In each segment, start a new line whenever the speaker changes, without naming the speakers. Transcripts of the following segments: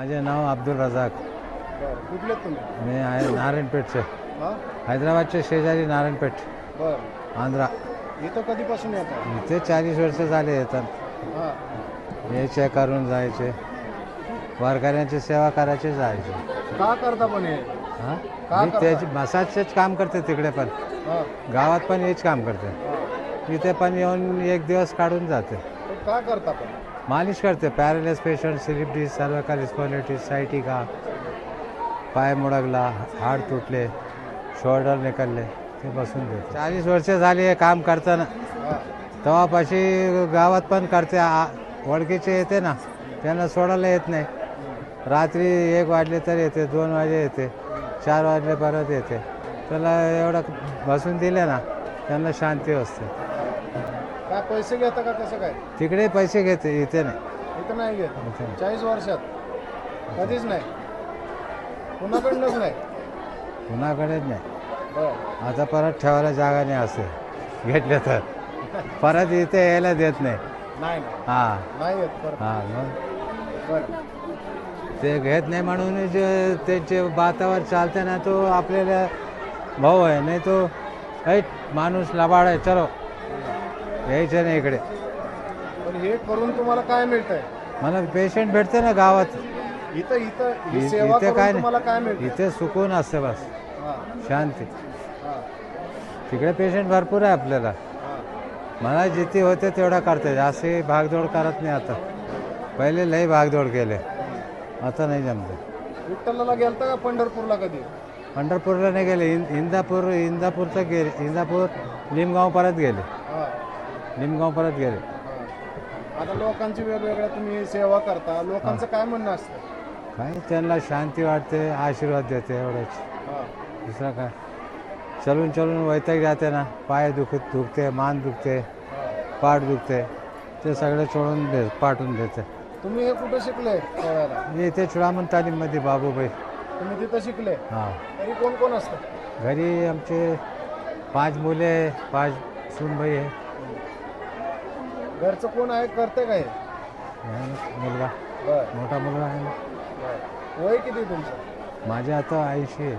माझे नाव अब्दुल रजाक.
बरं कुठले तुम्ही?
मी आहे नारायणपेठचे,
हां
हैदराबादचे शेजारी नारायणपेठ,
बरं
आंध्रा.
इथं कधीपासून येतात?
इथे 40 वर्ष झाले येतात.
हां
यायचे करून जायचे, वारकऱ्यांची सेवा करायचे जायचे.
का करता पण हे?
हां
का
मी
करता?
त्याची मसाजचेच काम करते तिकडे पण,
हां
गावात पण हेच काम करते.
हां
इथे पण येऊन एक दिवस काढून जाते.
तर का करता पण?
मालिश करते. Paralysis patient, slip disc, cervical spondylitis, sciatica, पाय मुडगला, हाड तुटले, शोल्डर निकलले, ते बसून देते. 40 वर्ष झाली हे काम करताना.
हां
तेव्हापाशी गावात पण करते. ओळखीचे येते ना, त्यांना सोडायला येत नाही. रात्री 1 वाजले तर येते, 2 वाजले येते, 4 वाजले परत येते. त्याला एवढं बसून दिले ना, त्यांना शांती असते.
काय पैसे घेता का कसं काय?
तिकडे पैसे घेते, इथे नाही.
इथं नाही घेत.
इथे नाही.
40 वर्षात कधीच नाही, कुणाकडनंच नाही.
कुणाकडेच नाही.
बरं
आता परत ठेवायला जागा नाही असे घेतले तर परत इथे यायला देत नाही.
नाही
हां
नाही येत परत.
हां मग
बरं
ते घेत नाही म्हणून जे त्यांचे बातावर चालते ना, तो आपल्याला भाऊ आहे, नाही तो ऐट माणूस लबाड आहे, चलो यायचं नाही इकडे.
पण हे करून तुम्हाला काय मिळतंय?
मला पेशंट भेटते ना गावात.
इथं इथं ही सेवा
इथे
करून
काय
तुम्हाला काय
नाही,
मिळतं?
इथे सुकून असते बस,
हां
शांती.
हां
तिकडे पेशंट भरपूर आहे आपल्याला.
हां
मला जिथे होते तेवढा करते, जास्त भागदौड करत नाही आता. पहिले लई भागदौड केले, आता नाही जमते.
विठ्ठलाला गेलता का पंढरपूरला कधी?
पंढरपूरला नाही गेले. इंदापूर तर गेले. इंदापूर लिमगाव परत गेले.
हां
लिमगाव परत गेले.
हां आता लोकांची वेगवेगळ्या तुम्ही सेवा करता, लोकांचं काय म्हणणं असतं?
काय त्यांना शांती वाटते, आशीर्वाद देते, एवढंच.
हां
दुसरं काय. चलून चलून वैताग जाते ना, पाय दुखते, मान दुखते,
हां
पाठ दुखते, ते सगळं सोडून पाठवून देते.
तुम्ही हे कुठं शिकले पोहायला?
मी इथे चुडामण तालीममध्ये बाबूबाई.
तुम्ही तिथं शिकले?
हां
तरी कोण कोण असतं?
घरी आमचे 5 मुले, 5 सूनबाई आहे.
घरचं कोण आहे, करते काय?
आहे ना मुलगा,
बरं
मोठा मुलगा आहे ना.
बरं वय किती तुमचं?
माझे आता 80 आहे.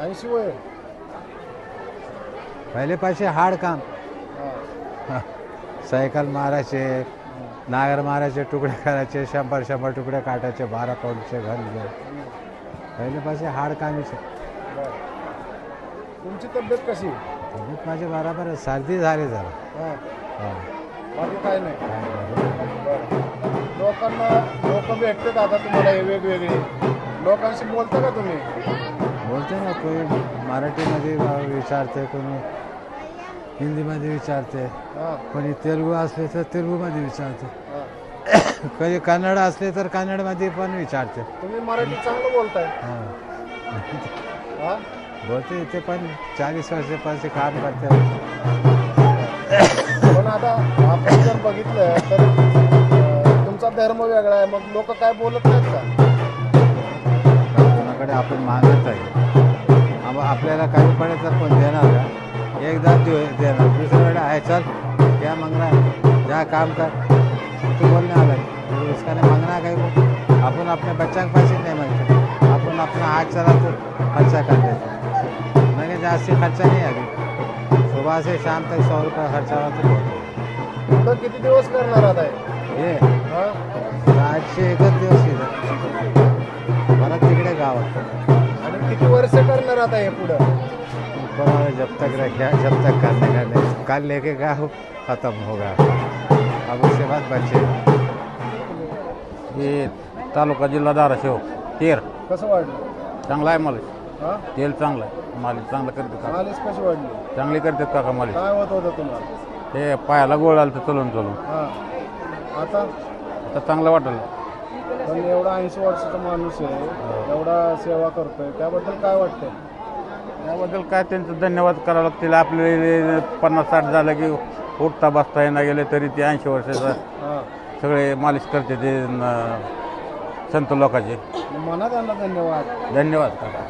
80 वय?
पहिले पाचशे हार्ड काम,
हां
सायकल मारायचे, नागर मारायचे, तुकडे करायचे, 100 तुकडे काटायचे, 12 पाऊंडचे घालले. पहिले पाचशे हार्ड कामीचे.
बरं तुमची तब्येत कशी?
तब्येत माझे बराबर आहे. सर्दी झाली जरा.
हां
हां
बाकी काय नाही.
काय बरं.
बरं लोकांना लोक भेटतात आता तुम्हाला हे वेगवेगळे, लोकांशी बोलता का तुम्ही?
बोलते ना, कोणी मराठीमध्ये विचारते, कोणी हिंदीमध्ये विचारते,
हां
कोणी तेलुगू असले तर तेलुगूमध्ये विचारते,
हां
कधी कन्नड असले तर कन्नडमध्ये पण विचारते.
तुम्ही मराठी चांगलं बोलताय.
हां
हां
बोलते. इथे पण 40 वर्षापासून काम करते.
पण आता आपण जर बघितलं तर तुमचा धर्म वेगळा आहे, मग लोक काय बोलत नाहीत का?
कोणाकडे आपण मागत आहे, आपल्याला काही पडेल तर कोण देणार का? एकदा देणार, दुसऱ्या वेळा आहे चल क्या मंगना जा काम कर, तू बोलने आला है इसका नहीं मांगना कहीं को. आपण अपने बच्चा के पास ही नहीं मांगते, आपण अपना हाथ चला तो खर्चा कर देते. मैंने जास्ती खर्चा नहीं अभी, सुबह से शाम तक 100 रुपये खर्चा हुआ तो बहुत.
पुढं किती दिवस करणार आता हे?
ये
हां
801 दिवस इथं, परत तिकडे गावात.
आणि किती वर्ष करणार आता हे पुढं?
पर जब तक रखा, जब तक करने का नहीं, कल लेके गया हो खत्म होगा, अब उसके बाद बच्चे.
हे तालुका जिल्हा धाराशिव तेर.
कसं वाढलं?
चांगला आहे मालिश,
हां
तेल चांगलं आहे, मालिश चांगलं करते का,
मालिश कशी वाढली?
चांगली करतात काका मालिश.
काय होत होतं तुम्हाला?
हे पायाला गोळ आलं तर चलून चलून,
हां आता
आता चांगलं वाटलं.
पण एवढा 80 वर्षाचा माणूस आहे, एवढा सेवा करतोय, त्याबद्दल काय वाटतंय?
त्याबद्दल काय त्यांचं धन्यवाद करावं लागतील. आपले 50-60 झालं की उठता बसता येणं गेले तरी ते 80 वर्षाचं
हां
सगळे मालिश करते ते संत लोकांचे.
म्हणा त्यांना धन्यवाद.
धन्यवाद काका.